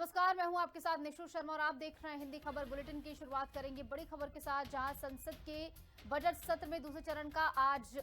नमस्कार, मैं हूं आपके साथ निशु शर्मा और आप देख रहे हैं हिंदी खबर बुलेटिन की शुरुआत करेंगे बड़ी खबर के साथ, जहां संसद के बजट सत्र में दूसरे चरण का आज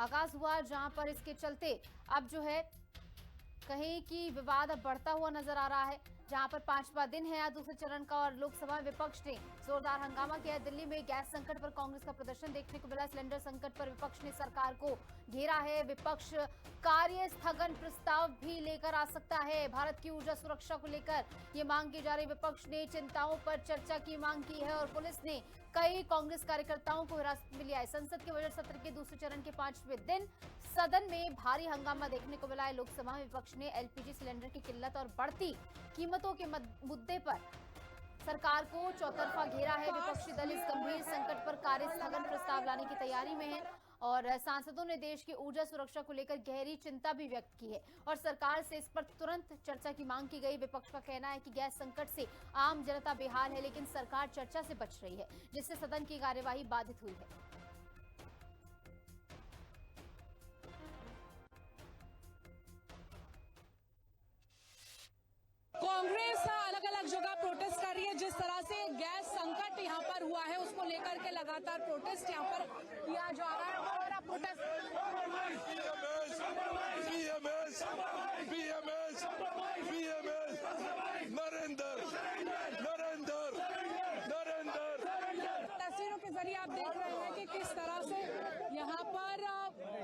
आगाज हुआ, जहां पर इसके चलते अब जो है कहीं की विवाद अब बढ़ता हुआ नजर आ रहा है, जहां पर 5वां दिन है आज दूसरे चरण का और लोकसभा में विपक्ष ने जोरदार हंगामा किया है। दिल्ली में गैस संकट पर कांग्रेस का प्रदर्शन देखने को मिला। सिलेंडर संकट पर विपक्ष ने सरकार को घेरा है। विपक्ष कार्य स्थगन प्रस्ताव भी लेकर आ सकता है। भारत की ऊर्जा सुरक्षा को लेकर ये मांग की जा रही। विपक्ष ने चिंताओं पर चर्चा की मांग की है और पुलिस ने कई कांग्रेस कार्यकर्ताओं को हिरासत में लिया है। संसद के बजट सत्र के दूसरे चरण के 5वें दिन सदन में भारी हंगामा देखने को मिला है। लोकसभा में विपक्ष ने एलपीजी सिलेंडर की किल्लत और बढ़ती कीमतों के मुद्दे पर सरकार को चौतरफा घेरा है। विपक्षी दल इस गंभीर संकट पर कार्य स्थगन प्रस्ताव लाने की तैयारी में है और सांसदों ने देश की ऊर्जा सुरक्षा को लेकर गहरी चिंता भी व्यक्त की है और सरकार से इस पर तुरंत चर्चा की मांग की गई। विपक्ष का कहना है कि गैस संकट से आम जनता बेहाल है, लेकिन सरकार चर्चा से बच रही है, जिससे सदन की कार्यवाही बाधित हुई है। कांग्रेस अलग अलग जगह प्रोटेस्ट कर रही है। जिस तरह से गैस संकट यहाँ पर हुआ है उसको लेकर के लगातार प्रोटेस्ट यहाँ पर किया जा रहा है। बड़ा प्रोटेस्ट तस्वीरों के जरिए आप देख रहे हैं कि किस तरह से यहाँ पर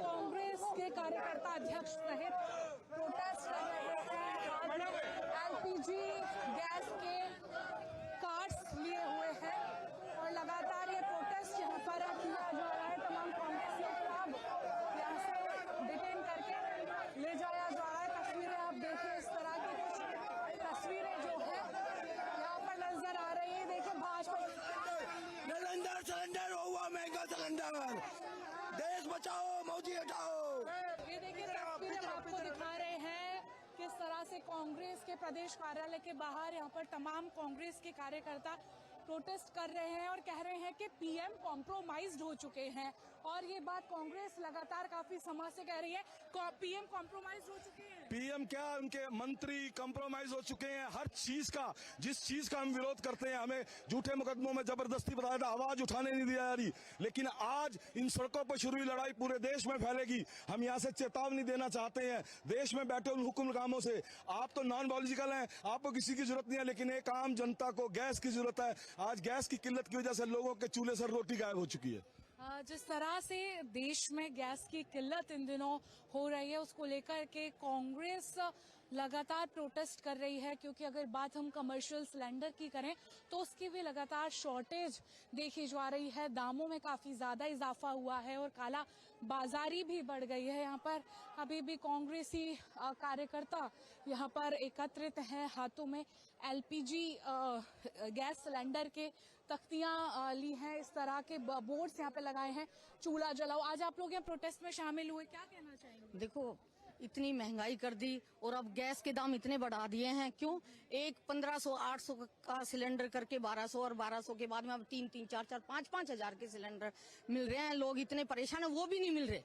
कांग्रेस के कार्यकर्ता अध्यक्ष सहित प्रोटेस्ट कर रहे हैं। एलपीजी गैस के कार्ड्स लिए हुए हैं और लगातार ये प्रोटेस्ट यहाँ पर किया जा रहा है। तमाम कांग्रेस लोग अब यहाँ से डिटेन करके ले जाया जा रहा है। तस्वीरें आप देखिए, इस तरह की कुछ तस्वीरें जो है यहाँ पर नजर आ रही है। देखिए भाजपा सिलेंडर हुआ महंगा सिलेंडर, देश बचाओ मोदी हटाओ। ये देखिए तस्वीरें हम आपको दिखा रहे हैं किस तरह से कांग्रेस के प्रदेश कार्यालय के बाहर यहाँ पर तमाम कांग्रेस के कार्यकर्ता प्रोटेस्ट कर रहे हैं और कह रहे हैं कि पीएम कॉम्प्रोमाइज्ड हो चुके हैं। और ये बात कांग्रेस लगातार काफी समय से कह रही है, पीएम कॉम्प्रोमाइज हो चुके हैं। पीएम क्या, उनके मंत्री कॉम्प्रोमाइज हो चुके हैं। हर चीज का, जिस चीज का हम विरोध करते हैं, हमें झूठे मुकदमों में जबरदस्ती बताया था, आवाज उठाने नहीं दिया जा रही, लेकिन आज इन सड़कों पर शुरू हुई लड़ाई पूरे देश में फैलेगी। हम यहाँ से चेतावनी देना चाहते हैं देश में बैठे उन हुक्मरानों से, आप तो नॉन बायोलॉजिकल हैं, आपको किसी की जरूरत नहीं है, लेकिन एक आम जनता को गैस की जरूरत है। आज गैस की किल्लत की वजह से लोगों के चूल्हे से रोटी गायब हो चुकी है। जिस तरह से देश में गैस की किल्लत इन दिनों हो रही है उसको लेकर के कांग्रेस लगातार प्रोटेस्ट कर रही है, क्योंकि अगर बात हम कमर्शियल सिलेंडर की करें तो उसकी भी लगातार शॉर्टेज देखी जा रही है। दामों में काफी ज्यादा इजाफा हुआ है और काला बाजारी भी बढ़ गई है। यहाँ पर अभी भी कांग्रेसी कार्यकर्ता यहाँ पर एकत्रित हैं, हाथों में एलपीजी गैस सिलेंडर के तख्तियां ली हैं, इस तरह के बोर्ड्स यहाँ पे लगाए हैं, चूल्हा जलाओ। आज आप लोग यहाँ प्रोटेस्ट में शामिल हुए, क्या कहना चाहेंगे? देखो, इतनी महंगाई कर दी और अब गैस के दाम इतने बढ़ा दिए हैं। क्यों? एक 1500 800 का सिलेंडर करके 1200 और 1200 के बाद में अब 3-3 4-4 5-5 हजार के सिलेंडर मिल रहे हैं। लोग इतने परेशान है, वो भी नहीं मिल रहे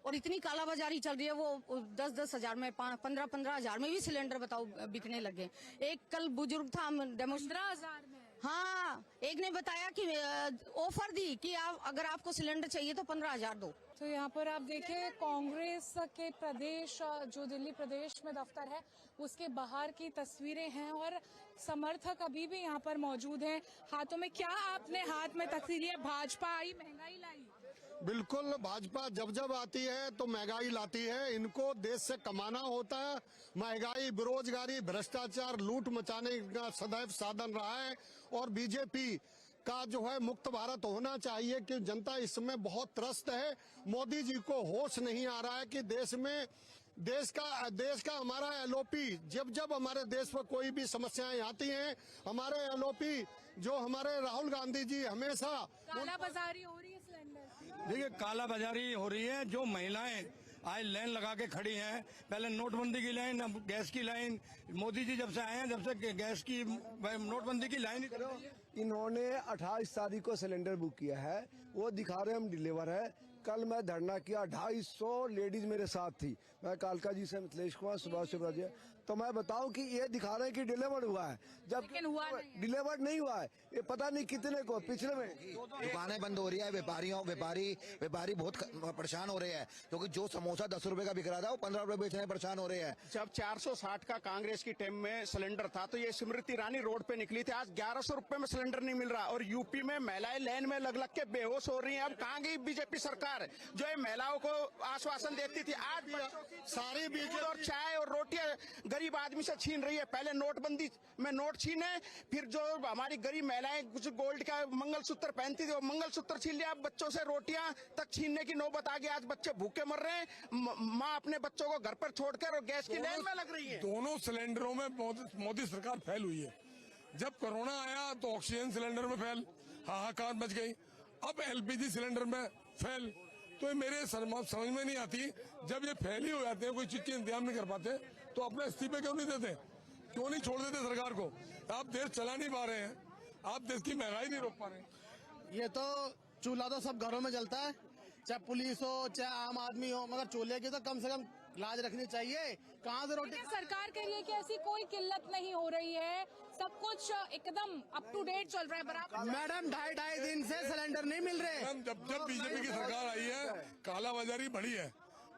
और इतनी कालाबाजारी चल रही है। वो 10-10 हजार में, 15-15 हजार में भी सिलेंडर बताओ बिकने लगे। एक कल बुजुर्ग था, 15,000 में। हाँ, एक ने बताया कि ऑफर दी कि अगर आपको सिलेंडर चाहिए तो 15,000 दो। तो यहाँ पर आप देखिए कांग्रेस के प्रदेश, जो दिल्ली प्रदेश में दफ्तर है उसके बाहर की तस्वीरें हैं और समर्थक अभी भी यहाँ पर मौजूद हैं। हाथों में क्या आपने हाथ में तस्वीर है? भाजपा आई, महंगाई लाई। बिल्कुल, भाजपा जब जब आती है तो महंगाई लाती है। इनको देश से कमाना होता है। महंगाई, बेरोजगारी, भ्रष्टाचार, लूट मचाने का सदैव साधन रहा है और बीजेपी का जो है मुक्त भारत होना चाहिए कि जनता इस समय बहुत त्रस्त है। मोदी जी को होश नहीं आ रहा है कि देश का हमारा एलओपी, जब जब हमारे देश पर कोई भी समस्याएं आती हैं, हमारे एलओपी जो हमारे राहुल गांधी जी हमेशा कालाबाजारी हो रही है सिलेंडर। देखिए, कालाबाजारी हो रही है। जो महिलाएं आज लाइन लगा के खड़ी हैं, पहले नोटबंदी की लाइन, अब गैस की लाइन। मोदी जी जब से आए हैं, जब से गैस की नोटबंदी की लाइन ही करो। इन्होंने 28 तारीख को सिलेंडर बुक किया है, वो दिखा रहे हम डिलीवर है। कल मैं धरना किया, 250 लेडीज मेरे साथ थी। मैं कालका जी से मिथिलेश कुमार, सुभाष शिवराज, तो मैं बताऊं कि ये दिखा रहे हैं कि डिलीवर हुआ है, जब लेकिन हुआ नहीं है। डिलीवर नहीं हुआ है। ये पता नहीं कितने को पिछले में दुकानें बंद हो रही है, व्यापारी बहुत परेशान हो रहे हैं, क्योंकि जो समोसा 10 रुपए का बिक रहा था वो 15 रुपए बेचने में परेशान हो रहे हैं। जब 460 का कांग्रेस की टाइम में सिलेंडर था तो ये स्मृति ईरानी रोड पे निकली थी, आज 1100 रुपए में सिलेंडर नहीं मिल रहा। और यूपी में महिलाएं लाइन में लग लग के बेहोश हो रही हैं। अब कहाँ गई बीजेपी सरकार जो ये महिलाओं को आश्वासन देती थी, आज सारी बीजेपी और चाय और रोटियां गरीब आदमी से छीन रही है। पहले नोटबंदी में नोट छीने, फिर जो हमारी गरीब महिलाएं कुछ गोल्ड का मंगलसूत्र पहनती थी वो मंगलसूत्र छीन लिया। अब बच्चों से रोटियां तक छीनने की नौबत आ गई। आज बच्चे भूखे मर रहे हैं, माँ अपने बच्चों को घर पर छोड़कर और गैस की लाइन में लग रही है। दोनों सिलेंडरों में मोदी सरकार फेल हुई है। जब कोरोना आया तो ऑक्सीजन सिलेंडर में फेल, हाहाकार मच गई। अब एलपीजी सिलेंडर में फेल। तो ये मेरे समझ में नहीं आती, जब ये फेल ही हो जाते हैं, कोई चीज के इंतजाम नहीं कर पाते तो अपने इस्तीफे क्यों नहीं देते, क्यों नहीं छोड़ देते सरकार को। आप देश चला नहीं पा रहे हैं, आप देश की महंगाई नहीं रोक पा रहे हैं। ये तो चूल्हा तो सब घरों में जलता है, चाहे पुलिस हो चाहे आम आदमी हो, मगर चूल्हे की तो कम से कम लाज रखनी चाहिए। कहाँ से रोटी सरकार कह रही है कि ऐसी कोई किल्लत नहीं हो रही है, सब कुछ एकदम अप टू डेट चल रहा है बराबर। मैडम 2.5 दिन से सिलेंडर नहीं मिल रहे। जब बीजेपी की सरकार आई है कालाबाजारी बढ़ी है।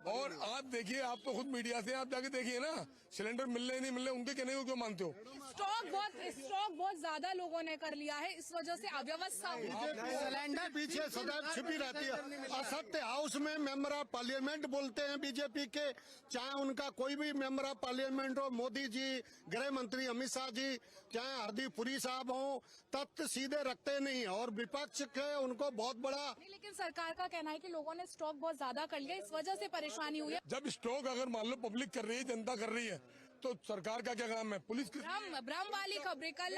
और आप देखिए, आप तो खुद मीडिया से आप जाके देखिए ना, सिलेंडर मिल रहे नहीं मिल रहे, उनके कहने को क्यों मानते हो। स्टॉक बहुत ज्यादा लोगों ने कर लिया है, इस वजह से अव्यवस्था हुई है। सिलेंडर पीछे सदैव छिपी रहती है। असत्य हाउस में मेंबर ऑफ पार्लियामेंट बोलते हैं बीजेपी के, चाहे उनका कोई भी मेंबर ऑफ पार्लियामेंट हो, मोदी जी, गृह मंत्री अमित शाह जी, चाहे हरदीप पुरी साहब हो, तथ्य सीधे रखते नहीं। और विपक्ष के उनको बहुत बड़ा, लेकिन सरकार का कहना है कि लोगों ने स्टॉक बहुत ज्यादा कर लिया, इस वजह से परेशानी हुई है। जब स्टॉक अगर मान लो पब्लिक कर रही है, जनता कर रही है, तो सरकार का क्या काम है। पुलिस भ्रम वाली खबरें कल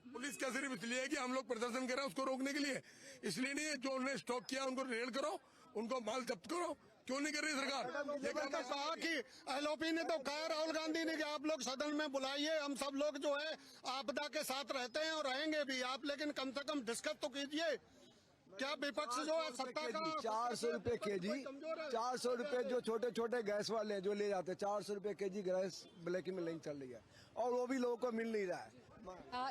पुलिस क्या सिर्फ इसलिए है कि हम लोग प्रदर्शन कर रहे हैं उसको रोकने के लिए, इसलिए नहीं है। जो उन्होंने स्टॉक किया उनको रेड करो, उनको माल जब्त करो, क्यों नहीं कर रही सरकार। ये तो कहा कि एलओपी ने तो कहा, राहुल गांधी ने, कि आप लोग सदन में बुलाइए, हम सब लोग जो है आपदा के साथ रहते हैं और रहेंगे भी आप, लेकिन कम से कम डिस्कस तो कीजिए। क्या विपक्ष जो है सत्ता का 400 रुपए केजी, 400 रुपए जो छोटे छोटे गैस वाले हैं जो ले जाते हैं, 400 रुपए केजी गैस ब्लैक में नहीं चल रही है और वो भी लोगों को मिल नहीं रहा है।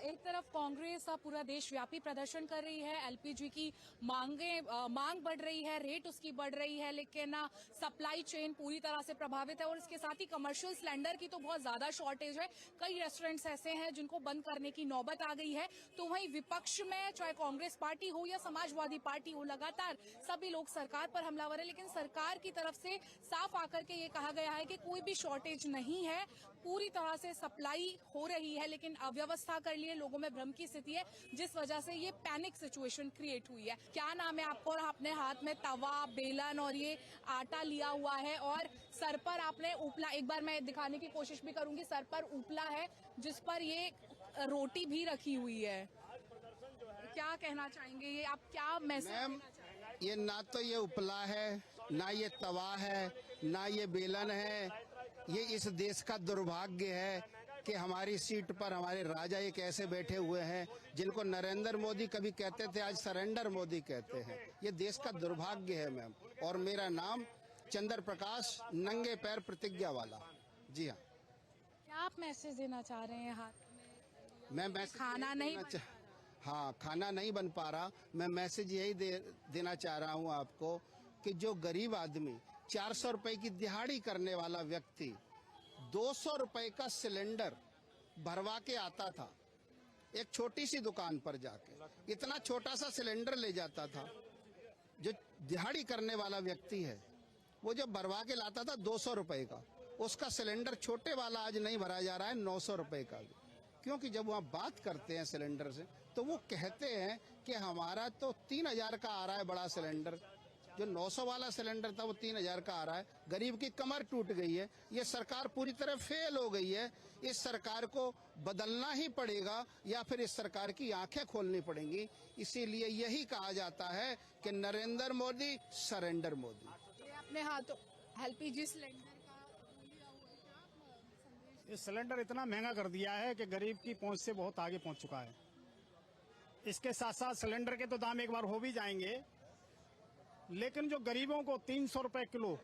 एक तरफ कांग्रेस पूरा देशव्यापी प्रदर्शन कर रही है, एलपीजी की मांग बढ़ रही है, रेट उसकी बढ़ रही है, लेकिन सप्लाई चेन पूरी तरह से प्रभावित है। और इसके साथ ही कमर्शियल सिलेंडर की तो बहुत ज्यादा शॉर्टेज है। कई रेस्टोरेंट्स ऐसे हैं जिनको बंद करने की नौबत आ गई है। तो वहीं विपक्ष में चाहे कांग्रेस पार्टी हो या समाजवादी पार्टी हो, लगातार सभी लोग सरकार पर हमलावर है। लेकिन सरकार की तरफ से साफ आकर के ये कहा गया है कि कोई भी शॉर्टेज नहीं है, पूरी तरह से सप्लाई हो रही है, लेकिन अव्यवस्था कर लिए, लोगों में भ्रम की स्थिति है, जिस वजह से ये पैनिक सिचुएशन क्रिएट हुई है। क्या नाम है आपको, और अपने हाथ में तवा, बेलन और ये आटा लिया हुआ है, और सर पर आपने उपला, एक बार मैं दिखाने की कोशिश भी करूंगी, सर पर उपला है जिस पर ये रोटी भी रखी हुई है। क्या कहना चाहेंगे, ये आप क्या मैसेज देना चाहेंगे? ये ना तो ये उपला है, ना ये तवा है, ना ये बेलन है। ये इस देश का दुर्भाग्य है कि हमारी सीट पर हमारे राजा एक ऐसे बैठे हुए हैं जिनको नरेंद्र मोदी कभी कहते थे, आज सरेंडर मोदी कहते हैं। ये देश का दुर्भाग्य है मैम। और मेरा नाम चंद्र प्रकाश, नंगे पैर प्रतिज्ञा वाला। जी हाँ। क्या आप मैसेज देना चाह रहे हैं हाथ में? मैं मैसेज खाना नहीं हाँ, खाना नहीं बन पा रहा। मैं मैसेज यही देना चाह रहा हूँ आपको कि जो गरीब आदमी 400 रुपए की दिहाड़ी करने वाला व्यक्ति 200 रुपए का सिलेंडर भरवा के आता था एक छोटी सी दुकान पर जाके, इतना छोटा सा सिलेंडर ले जाता था। जो दिहाड़ी करने वाला व्यक्ति है वो जब भरवा के लाता था 200 रुपए का, उसका सिलेंडर छोटे वाला आज नहीं भरा जा रहा है 900 रुपए का। क्योंकि जब वहाँ बात करते हैं सिलेंडर से तो वो कहते हैं कि हमारा तो 3000 का आ रहा है बड़ा सिलेंडर, जो 900 वाला सिलेंडर था वो 3000 का आ रहा है। गरीब की कमर टूट गई है। ये सरकार पूरी तरह फेल हो गई है। इस सरकार को बदलना ही पड़ेगा या फिर इस सरकार की आंखें खोलनी पड़ेंगी। इसीलिए यही कहा जाता है कि नरेंद्र मोदी, सरेंडर मोदी। ये अपने हाथों एलपीजी सिलेंडर ये सिलेंडर इतना महंगा कर दिया है कि गरीब की पहुंच से बहुत आगे पहुंच चुका है। इसके साथ साथ सिलेंडर के तो दाम एक बार हो भी जाएंगे, लेकिन जो गरीबों को 300 रुपए किलो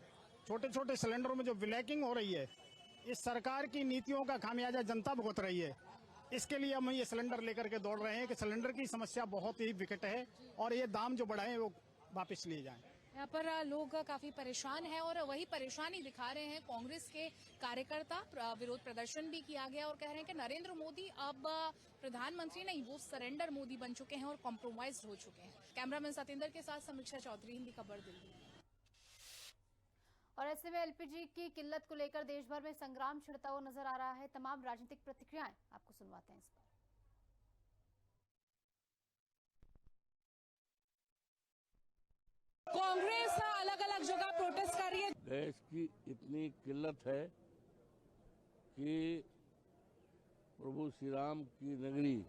छोटे छोटे सिलेंडरों में जो ब्लैकिंग हो रही है, इस सरकार की नीतियों का खामियाजा जनता भुगत रही है। इसके लिए हम ये सिलेंडर लेकर के दौड़ रहे हैं कि सिलेंडर की समस्या बहुत ही विकट है और ये दाम जो बढ़ाए वो वापस लिए जाएं। यहाँ पर लोग काफी परेशान हैं और वही परेशानी दिखा रहे हैं कांग्रेस के कार्यकर्ता। विरोध प्रदर्शन भी किया गया और कह रहे हैं कि नरेंद्र मोदी अब प्रधानमंत्री नहीं, वो सरेंडर मोदी बन चुके हैं और कॉम्प्रोमाइज हो चुके हैं। कैमरामैन सतेंद्र के साथ समीक्षा चौधरी, हिंदी खबर, दिल्ली। और ऐसे में एलपीजी की किल्लत को लेकर देश भर में संग्राम छिड़ता हुआ नजर आ रहा है। तमाम राजनीतिक प्रतिक्रियाएं आपको सुनवाते हैं इस पर। कांग्रेस अलग अलग जगह प्रोटेस्ट कर रही है। गैस की इतनी किल्लत है कि प्रभु श्री राम की नगरी,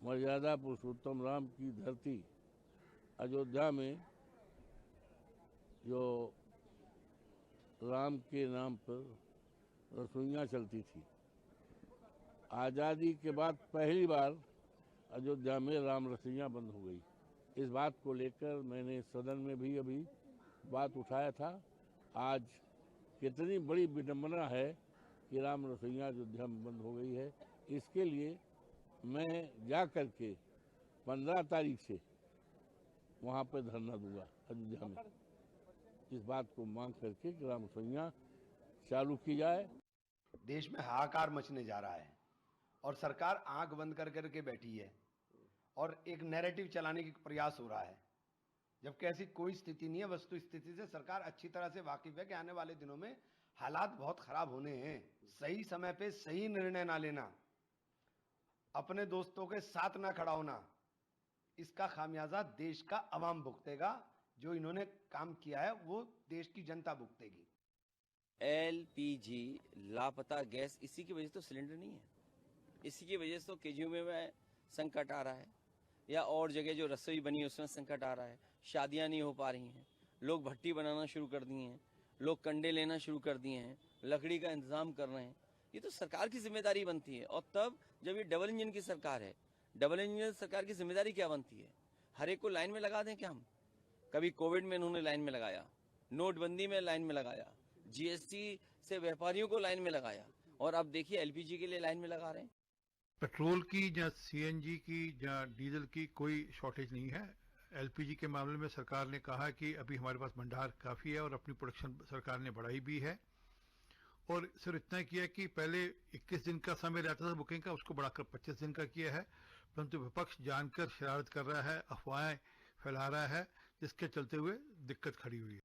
मर्यादा पुरुषोत्तम राम की धरती अयोध्या में जो राम के नाम पर रसोइयाँ चलती थी, आज़ादी के बाद पहली बार अयोध्या में राम रसोइयाँ बंद हो गई। इस बात को लेकर मैंने सदन में भी अभी बात उठाया था। आज कितनी बड़ी विडंबना है कि राम रसोइयाँ अयोध्या में बंद हो गई है। इसके लिए मैं जा कर के 15 तारीख से वहाँ पर धरना दूंगा अयोध्या में, इस बात को मांग करके कि राम रसोइयाँ चालू की जाए। देश में हाहाकार मचने जा रहा है और सरकार आंख बंद कर करके बैठी है और एक नैरेटिव चलाने की प्रयास हो रहा है, जबकि ऐसी कोई स्थिति नहीं है। वस्तु स्थिति से सरकार अच्छी तरह से वाकिफ है कि आने वाले दिनों में हालात बहुत खराब होने हैं। सही समय पे सही निर्णय ना लेना, अपने दोस्तों के साथ ना खड़ा होना, इसका खामियाजा देश का अवाम भुगतेगा। जो इन्होंने काम किया है वो देश की जनता भुगतेगी। एलपीजी लापता गैस, इसी की वजह से तो सिलेंडर नहीं है, इसी की वजह से तो केजीएमयू में संकट आ रहा है, या और जगह जो रसोई बनी है उसमें संकट आ रहा है। शादियां नहीं हो पा रही हैं, लोग भट्टी बनाना शुरू कर दिए हैं, लोग कंडे लेना शुरू कर दिए हैं, लकड़ी का इंतजाम कर रहे हैं। ये तो सरकार की जिम्मेदारी बनती है। और तब जब ये डबल इंजन की सरकार है, डबल इंजन सरकार की जिम्मेदारी क्या बनती है? हर एक को लाइन में लगा दें क्या हम? कभी कोविड में इन्होंने लाइन में लगाया, नोटबंदी में लाइन में लगाया, जीएसटी से व्यापारियों को लाइन में लगाया, और अब देखिए एलपीजी के लिए लाइन में लगा रहे हैं। पेट्रोल की या सीएनजी की या डीजल की कोई शॉर्टेज नहीं है। एलपीजी के मामले में सरकार ने कहा कि अभी हमारे पास भंडार काफ़ी है और अपनी प्रोडक्शन सरकार ने बढ़ाई भी है। और सिर्फ इतना किया कि पहले 21 दिन का समय रहता था बुकिंग का, उसको बढ़ाकर 25 दिन का किया है। परंतु विपक्ष जानकर शरारत कर रहा है, अफवाहें फैला रहा है, जिसके चलते हुए दिक्कत खड़ी हुई है।